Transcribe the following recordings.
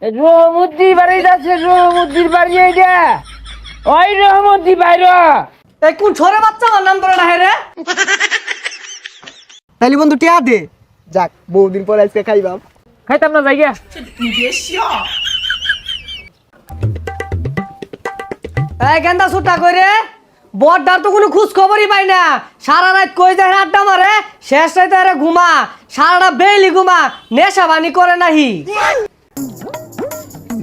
রহমদ্দি বাড়ি যাচ্ছে, রহমদ্দির বাড়ি এইটা। ওই রহমদ্দি বাইরে। এই কোন ছোরে বাচ্চা আমার নাম ধরে না রে? তাইলে বন্ধু টিয়া দে। যাক বহুদিন পর আজকে খাইবাম। খাইতাম না জায়গা। এই গেন্দা সুটা করে বড়দার তো কোনো খোঁজ খবরই পাই না। সারা রাত কই যায় আড্ডা মারে, শেষ রাতে আরে ঘুমা, সারাটা বেইলি ঘুমা, নেশা বানি করে নাহি।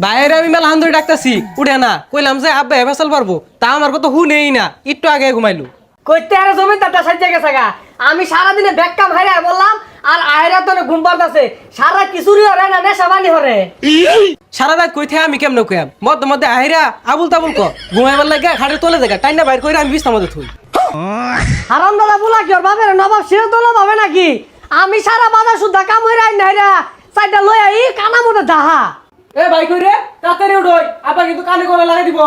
বাইরে আমি মেলা হান্দুরি ডাকতেছি উঠে না, কইলাম যে আব্বা ফেসাল পারবো, তা আমার কথা নেই না, একটু আগে ঘুমাইলো। কইতে আরে জমিদারটা সাজ্জা গেছে গা। আমি সারাদিনে ব্যাককাম হাইরা বললাম, আর আয়রা তো ঘুম পাড়তাছে। সারা কিছুরি হরে না, নেশা বানি হরে। সারা রাত কই থেকে আমি কেমন কইয়াম, মধ্যে মধ্যে আহিরা আবুল তাবুল ক ঘুমাইবার লাগে খাটে তোলে দেখা টাইনা বাইর কইরা আমি বিছনা মধ্যে থুই। হারাম দাদা বলা কি ওর বাপের নবাব সেও তোলা পাবে নাকি? আমি সারা বাজার সুদ্ধা কাম হইরা আইন নাইরা চাইটা লই আই কানা মতো দাহা। এ ভাই কই রে, তাড়াতাড়ি উঠোই, আপা কিন্তু কানে করে লাগাই দিব।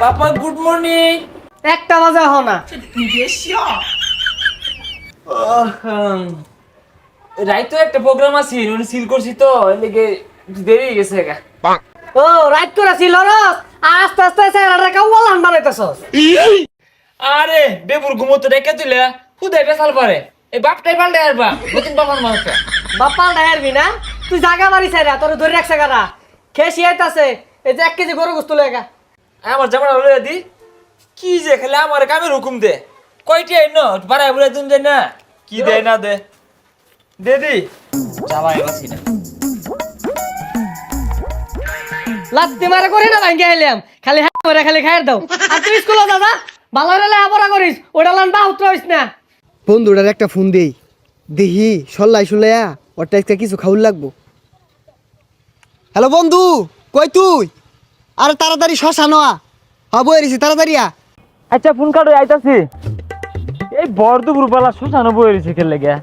পাপা গুড মর্নিং। একটা বাজে হ না। রাইতো একটা প্রোগ্রাম আছে, সিল করছি তো এদিকে দেরি হয়ে গেছে গা। ও রাইট করে ছিল রস, আস্তে আস্তে চেহারাটা কাউয়ালান বানাইতেছস। আরে বেবুর ঘুমোতে রেখে তুলে খুদাই বেসাল পারে। এই বাপটাই পাল্টে আসবা, নতুন বাবার মানুষটা। বাপ্পা ডায়ারবি না, তুই জাগা বাড়ি চাইরা তোর ধরে রাখছে গাড়া খেসি আইতাছে। এই যে 1 কেজি গরু গোস্ত লেগা আমার জামাটা লইয়া দি। কি যে খেলে আমার কামের হুকুম দে। কয়টি আইন বাড়াই বুড়াই তুমি যাই না, কি দেয় না দে দে দি যাবাই বাসি না। লাত্তি মারা করি না ভাঙ্গে আইলাম, খালি হ্যাঁ করে খালি খাইর দাও। আর তুই স্কুলে দাদা ভালো রেলে আবরা করিস, ওটা লান বা উত্তর হইস না। বন্ধুটার একটা ফোন দেই, দেখি সল্লাই সুলাইয়া ওরটা একটা কিছু খাউল লাগবো। হ্যালো বন্ধু, কই তুই? আরে তাড়াতাড়ি শ্মশান হবো এরিছি, তাড়াতাড়ি আ। আচ্ছা ফোন কাটো আইতাছি। এই বর্দপুর পালা শ্মশানে বই রয়েছে খেলে গিয়া।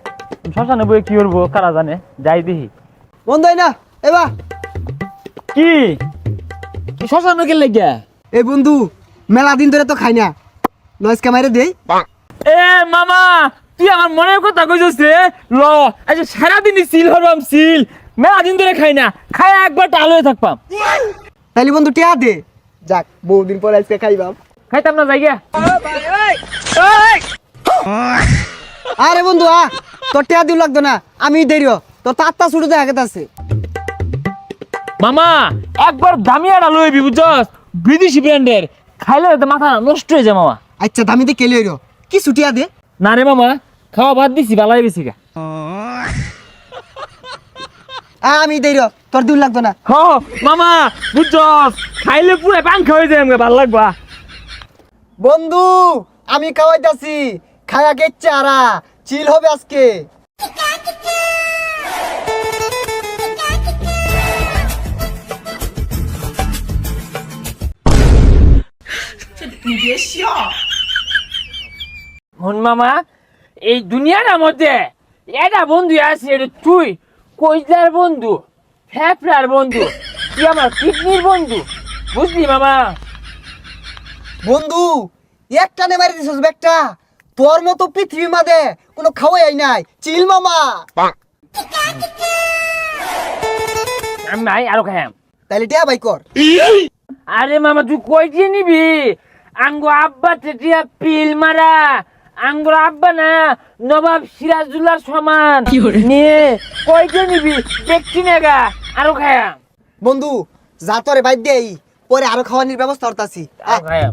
শ্মশানে বই কি করবো কারা জানে, যাই দেখি। বন্ধু না এবা কি শ্মশানে খেলে গিয়া? এই বন্ধু মেলা দিন ধরে তো খাই না, নয়েজ ক্যামেরা দেই। এ মামা তুই আমার মনের কথা কইছিস রে। ল আচ্ছা সারাদিনই সিল হরবাম, সিল মেলা দিন ধরে খাই না, খাই একবার টাল হয়ে থাকবাম। তাইলে বন্ধু টিয়া দে। যাক বহুদিন পর আজকে খাইবাম। খাইতাম না জায়গা। আরে বন্ধু তোর টিয়া দিও লাগতো না, আমি দেরি তোর তাত্তা ছুটে দেখা আছে। মামা একবার দামিয়াটা লইবি বুঝছস, বিদেশি ব্র্যান্ডের, খাইলে তো মাথা নষ্ট হয়ে যায় মামা। আচ্ছা দামিতে কেলে হইল কি ছুটিয়া দে। না রে মামা খাওয়া বাদ দিছি, ভালো হয়ে গেছি গা। আমি দেরি তোর দিও লাগতো না। হ মামা বুঝছস, খাইলে পুরো পাংখা হয়ে যায়, আমাকে ভালো লাগবা। বন্ধু আমি খাওয়াইতাছি, খায়া গেচ্ছে আরা চিল হবে আজকে। হন মামা এই দুনিয়ার মধ্যে এটা বন্ধু আছে, এটা তুই কইজার বন্ধু, ফেফড়ার বন্ধু, তুই আমার কিডনির বন্ধু, বুঝলি মামা? বন্ধু একটা নে মারি দিছস একটা, তোর মতো পৃথিবী মাঝে কোনো খাওয়াই নাই, চিল মামা। আমি নাই আরো খাইম। তাইলে টিয়া ভাই কর। আরে মামা তুই কইতে নিবি? আঙ্গো আব্বা টেটিয়া পিল মারা, আঙ্গুর আব্বা না নবাব সিরাজুল্লাহর সমান নিয়ে কইতে নিবি? দেখছি না গা, আরো খাইম। বন্ধু যা তোরে বাইর দেই, পরে আরো খাওয়ানোর ব্যবস্থা করতাছি। আরো খাইম।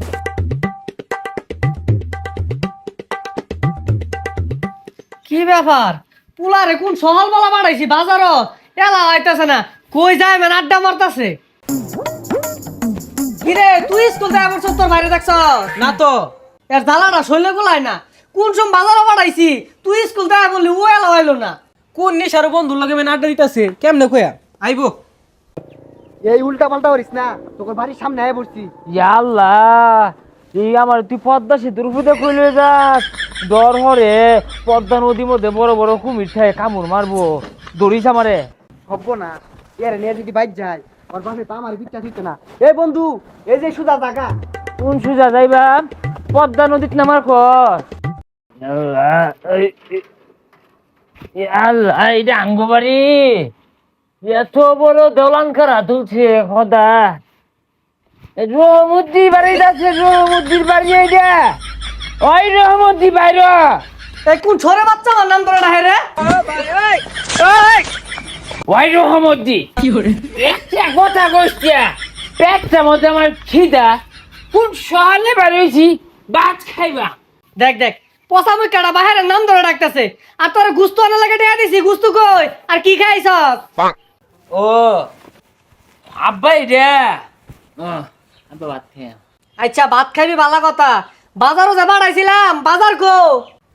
কি ব্যাপার পুলারে কোন সহল বলা বাড়াইছি বাজারত, এলা হইতাছে না, কই যায় মানে আড্ডা মারতাছে। কিরে তুই স্কুল যায় বলছ, তোর বাইরে দেখছ না তো এর জ্বালাটা শৈলে গুলাই না। কোন সম বাজারও বাড়াইছি, তুই স্কুল যায় বললি ও এলা হইলো না। কোন নিশার বন্ধুর লগে মেন আড্ডা দিতেছে, কেমনে কইয়া আইবো? এই উল্টা পাল্টা করিস না, তোর বাড়ির সামনে আয় বসছি। আল্লাহ এই আমার তুই পদ্মা সেতুর উপরে কইলে যাস, ডর হরে পদ্মা নদীর মধ্যে বড় বড় কুমির থাকে, কামড় মারবো, দৌড়িস আমারে। হব না এর নিয়ে যদি বাইক যায়, ওর বাসে তো আমার বিচ্ছা দিত না। এই বন্ধু এই যে সুদা জায়গা। কোন সুজা যাইবা? পদ্মা নদীত নামার কর। আল্লাহ এটা আঙ্গ বাড়ি এত বড় দলান খারা তুলছে খোদা রহমদ্দি বাড়ি আছে রহমদ্দির বাড়ি এইটা ওই রহমদ্দি বাইর এই কোন ছোরে বাচ্চা আমার নাম ধরে ডাহে রে ওই রহমদ্দি একটা কথা কইছিয়া পেটটা মধ্যে আমার খিদা কোন সহালে বাড়িয়েছি ভাত খাইবা দেখ দেখ পচা মুই কাটা বাহিরের নাম ধরে ডাকতেছে আর তোর গুস্তু আনা লাগে দেয়া দিছি গুস্তু কই আর কি খাইছস ও আব্বা এটা আব্বা ভাত খাই আচ্ছা ভাত খাইবি ভালো কথা বাজারও যা বাড়াইছিলাম বাজার কো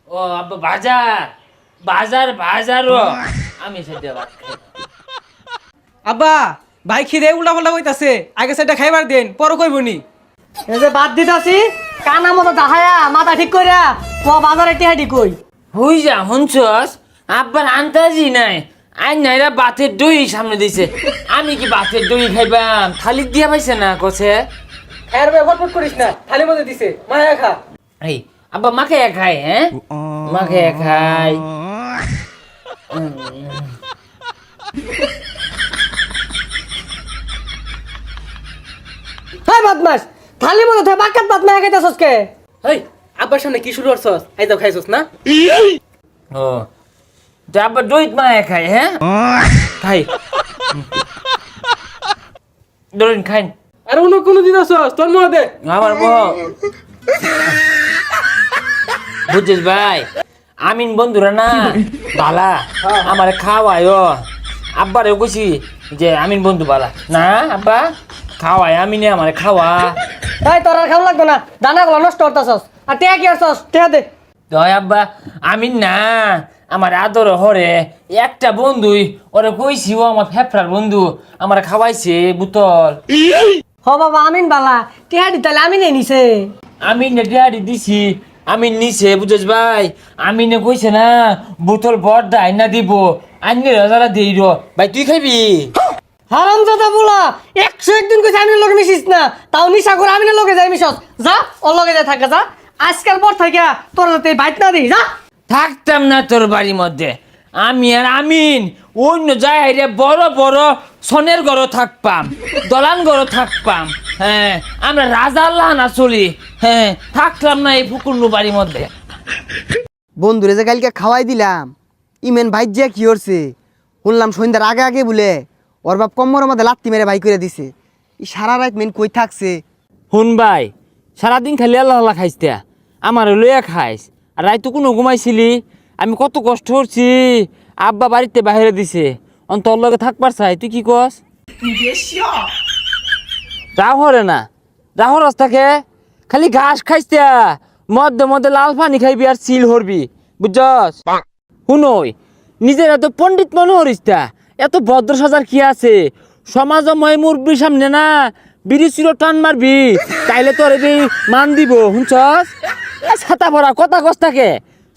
ও আব্বা বাজার বাজার বাজারও আমি সেটা ভাত খাই আব্বা ভাই খিদে উল্টা পাল্টা কইতাছে আগে সেটা খাইবার দেন পর কইবনি এই যে বাদ দিতাছি কানা মতো দাহায়া মাথা ঠিক কইরা ও বাজারে টিহাডি কই হই যা শুনছস আব্বার আন্তাজি নাই আই নাইরা বাতের দই সামনে দিছে আমি কি বাতের দই খাইবাম থালি দিয়া পাইছে না কছে খায়ের ভাই ফটফট করিস না থালি মধ্যে দিছে মায়া খা এই আব্বা মাকে খায় হ্যাঁ মাকে খায় হাই বদমাস থালি মতো তুই বাকাত ভাত মায়া খাইতাছস কে হেই আব্বার সামনে কি শুরু করছস আই যাও খাইছস না ও তো আব্বা দই মাকে খায় হ্যাঁ খাই ধরুন খাইন আর অন্য কোনো দিন আসছস তোর মুখ দে আমার বউ বুঝছিস ভাই আমিন বন্ধুরা না বালা আমার খাওয়ায় আব্বারে কইছি যে আমিন বন্ধু বালা না আব্বা খাওয়ায় আমিনে আমার খাওয়া তাই তোর আর খাওয়া লাগবে না দানা গুলো নষ্ট করতাছস আর টিয়া কি আসছস টিয়া দে দয় আব্বা আমিন না আমার আদর হরে একটা বন্ধুই ওরে কইছি ও আমার ফেফড়ার বন্ধু আমার খাওয়াইছে বোতল হ বাবা আমিন বালা টিহাডি তাহলে আমিনে নিছে আমি ডিয়ারি দিছি আমি নিছে বুঝছ ভাই আমি নে কইছে না বোতল বড় আইনা দিব আইনে রাজারা দেই র ভাই তুই খাইবি হারামজাদা বলা 101 দিন কইছে আমিনের লগে মিশিস না তাও নিশা করে আমিনের লগে যাই মিশস যা ওর লগে যাই থাকা যা আজকাল পর থেকে তোর হাতে বাইট না দিই যা থাকতাম না তোর বাড়ির মধ্যে আমি আর আমিন অন্য জায়গায় বড় বড় সনের ঘরও থাকপাম দলান ঘরও থাকপাম হ্যাঁ আমরা রাজা আল্লাহ না চলি হ্যাঁ থাকলাম না এই ফুকুন্নু বাড়ির মধ্যে বন্ধুরে যে কালকে খাওয়াই দিলাম ইমেন ভাই যে কি করছে শুনলাম সন্ধ্যার আগে আগে বলে ওর বাপ কম্মরের মধ্যে লাত্তি মেরে ভাই করে দিছে এই সারা রাত মেন কই থাকছে শুন ভাই সারাদিন খালি আল্লাহ আল্লাহ খাইস তা আমার লইয়া খাইস আর রাইতো কোনো ঘুমাইছিলি আমি কত কষ্ট করছি আব্বা বাড়িতে বাইরে দিছে তোর লগে থাকবার চাই তুই কি কস যাও হরে না যাও রাস্তাকে খালি ঘাস খাইস তা মধ্যে মধ্যে লাল পানি খাইবি আর চিল হরবি বুঝছস শুনই নিজের এত পণ্ডিত মনে হরিস তা এত ভদ্র সাজার কি আছে সমাজময় মুরব্বীর সামনে না বিড়ি চির টান মারবি তাইলে তোর মান দিব শুনছস ছাতা ভরা কথা কস থাকে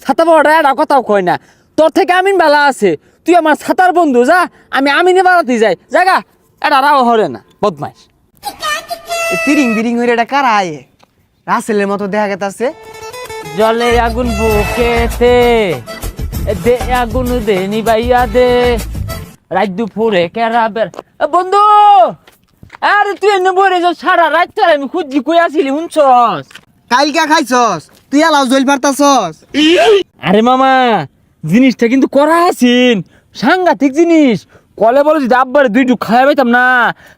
ছাতা ভরা এটা কথাও কয় না তোর থেকে আমিন বেলা আছে তুই আমার ছাতার বন্ধু যা আমি আমিনে বাড়াতে যাই জাগা এটা রাও হরে না বদমাইশ তিরিং বিরিং হয়ে এটা কারা আয়ে রাসেলের মতো দেখা গেছে জলে আগুন বুকেতে দে আগুন দে নিবাইয়া দে রাত দুপুরে কেরাবের বন্ধু আরে তুই এনে বলে যাও সারা রাত তার আমি খুঁজি কই আসিলি শুনছস কালকা খাইছস তুই আলাও জল পারতাছস আরে মামা জিনিসটা কিন্তু করা আছিন সাংঘাতিক জিনিস কলে বলো যদি আব্বারে দুই ডুক খাওয়া পাইতাম না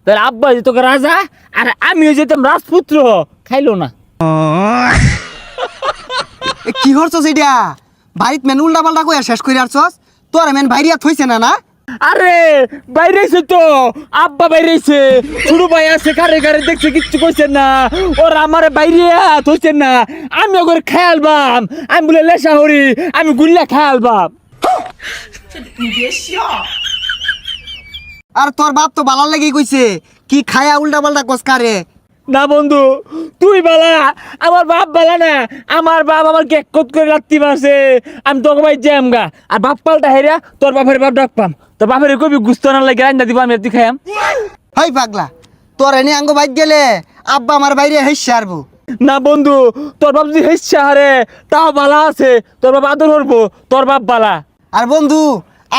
তাহলে আব্বা যে তোকে রাজা আর আমিও যেতাম রাজপুত্র খাইলো না কি করছস এটা বাড়িত মেন উল্টা পাল্টা কইয়া শেষ করে আসছস তোর মেন বাইরিয়া থইছে না না আরে বাইরেছে তো আব্বা বাইরেছে ছোট ভাই আছে কারে কারে দেখছে কিচ্ছু কইছেন না ওর আমার বাইরে থইছেন না আমি ওর খেয়ালবাম আমি বলে লেসা হরি আমি গুল্লা খেয়ালবাম আর তোর বাপ তো বালার লাগি কইছে কি খায়া উল্টা পাল্টা কস কারে না বন্ধু তুই বালা আমার বাপ বালা না আমার বাপ আমার কেকত করে রাত্রি মারছে আমি তোকে ভাই জ্যাম গা আর বাপ পাল্টা হেরা তোর বাপের বাপ ডাক পাম তোর বাপের কবি গুস্ত না লাগে রান্না দিব আমি তুই খাইয়াম হই পাগলা তোর এনে আঙ্গ বাইক গেলে আব্বা আমার বাইরে হেসে আরবো না বন্ধু তোর বাপ যদি হেসছে হারে তাও বালা আছে তোর বাপ আদর করবো তোর বাপ বালা আর বন্ধু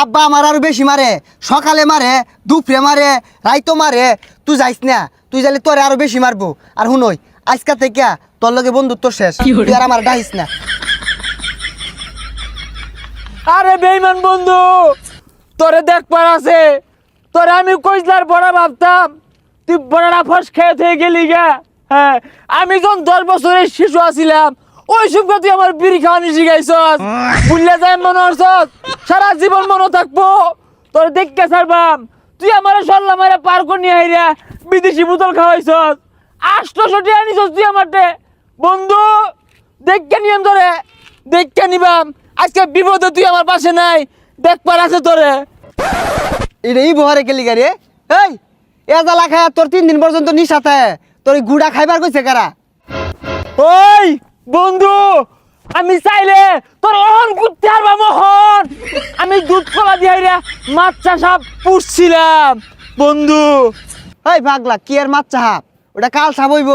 আব্বা আমার আরো বেশি মারে, সকালে মারে, দুপুরে মারে, রাইতো মারে। তুই যাইস না, তুই যাইলে তোরে আরো বেশি মারবো। আর শুনই আজকা থেকে তোর লগে বন্ধুত্ব শেষ, তুই আর আমার ডাইস না। আরে বেইমান বন্ধু, তোরে দেখবার আছে, তোরে আমি কইলার বড় ভাবতাম, তুই বড়রা ফস খেয়ে থেকে গেলি গা। হ্যাঁ, আমি যখন 10 বছরের শিশু আছিলাম ওই সময় তুই আমার বিড়ি খাওয়ানি শিখাইছস, ভুললে যায় মনে হচ্ছস, সারা জীবন মনে থাকবো। তোর দেখকে ছাড়বাম, তুই আমার সল্লা মারে পার করে নিয়ে আইরা বিদেশি বোতল খাওয়াইছস, 800 টাকা নিছস তুই আমারটে। বন্ধু দেখকে নিয়ম ধরে, দেখকে নিবাম, আজকে বিপদে তুই আমার পাশে নাই, দেখবার আছে তোরে। এটা এই বহরে গেলি গাড়ি এই এজালা খায় তোর 3 দিন পর্যন্ত নিশাতে তোর এই গুড়া খাইবার কইছে কারা? ওই বন্ধু, আমি চাইলে তোর অহন করতে পারবা মোহন। আমি দুধ কলা দিয়ে মাছ চাষা পুষছিলাম বন্ধু। এই পাগলা কি আর মাছ চাহাব, ওটা কাল সাবইব।